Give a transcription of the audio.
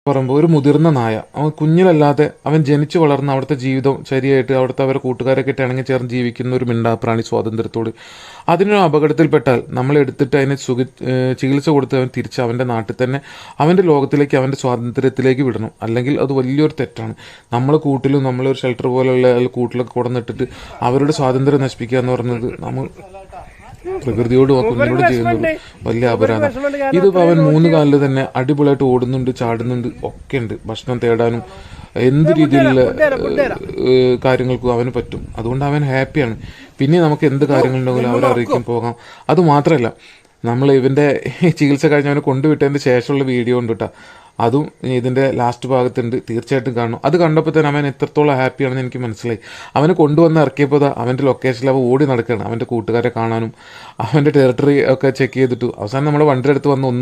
പറയുമ്പോൾ ഒരു മുതിർന്ന നായ, അവൻ കുഞ്ഞിലല്ലാതെ അവൻ ജനിച്ചു വളർന്ന അവിടുത്തെ ജീവിതം ശരിയായിട്ട് അവിടുത്തെ അവരെ കൂട്ടുകാരൊക്കെ ആയിട്ട് ഇണങ്ങി ചേർന്ന് ജീവിക്കുന്ന ഒരു മിണ്ടാപ്രാണി സ്വാതന്ത്ര്യത്തോട് അതിനൊരു അപകടത്തിൽപ്പെട്ടാൽ നമ്മൾ എടുത്തിട്ട് അതിനെ ചികിത്സ കൊടുത്ത് അവൻ തിരിച്ച് അവൻ്റെ നാട്ടിൽ തന്നെ അവൻ്റെ ലോകത്തിലേക്ക് അവൻ്റെ സ്വാതന്ത്ര്യത്തിലേക്ക് വിടണം. അല്ലെങ്കിൽ അത് വലിയൊരു തെറ്റാണ്. നമ്മളെ കൂട്ടിലും നമ്മളൊരു ഷെൽട്ടർ പോലെയുള്ള കൂട്ടിലൊക്കെ കൊടുന്നിട്ടിട്ട് അവരുടെ സ്വാതന്ത്ര്യം നശിപ്പിക്കുക എന്ന് പറയുന്നത് നമ്മൾ പ്രകൃതിയോടും ആ കുഞ്ഞിനോട് ചെയ്യുന്നത് വലിയ അപരാധം. ഇതിപ്പോൾ അവൻ 3 കാലിൽ തന്നെ അടിപൊളിയായിട്ട് ഓടുന്നുണ്ട്, ചാടുന്നുണ്ട്, ഒക്കെ ഉണ്ട്. ഭക്ഷണം തേടാനും എന്ത് രീതിയിലുള്ള കാര്യങ്ങൾക്കും അവന് പറ്റും. അതുകൊണ്ട് അവൻ ഹാപ്പിയാണ്. പിന്നെ നമുക്ക് എന്ത് കാര്യങ്ങളുണ്ടെങ്കിലും അവരെ അറിയിക്കാൻ പോകാം. അതുമാത്രമല്ല, നമ്മൾ ഇവൻ്റെ ചികിത്സ കഴിഞ്ഞ് അവനെ കൊണ്ടുവിട്ടതിന് ശേഷമുള്ള വീഡിയോ ഉണ്ട് കേട്ടോ. അതും ഇതിൻ്റെ ലാസ്റ്റ് ഭാഗത്തുണ്ട്, തീർച്ചയായിട്ടും കാണണം. അത് കണ്ടപ്പോൾ തന്നെ അവൻ എത്രത്തോളം ഹാപ്പിയാണെന്ന് എനിക്ക് മനസ്സിലായി. അവനെ കൊണ്ടുവന്ന് ഇറക്കിയപ്പോൾ അവൻ്റെ ലൊക്കേഷനിൽ അവൻ ഓടി നടക്കുകയാണ് അവൻ്റെ കൂട്ടുകാരെ കാണാനും അവൻ്റെ ടെറിട്ടറി ഒക്കെ ചെക്ക് ചെയ്തിട്ടു. അവസാനം നമ്മൾ വണ്ടിയുടെ അടുത്ത് വന്ന്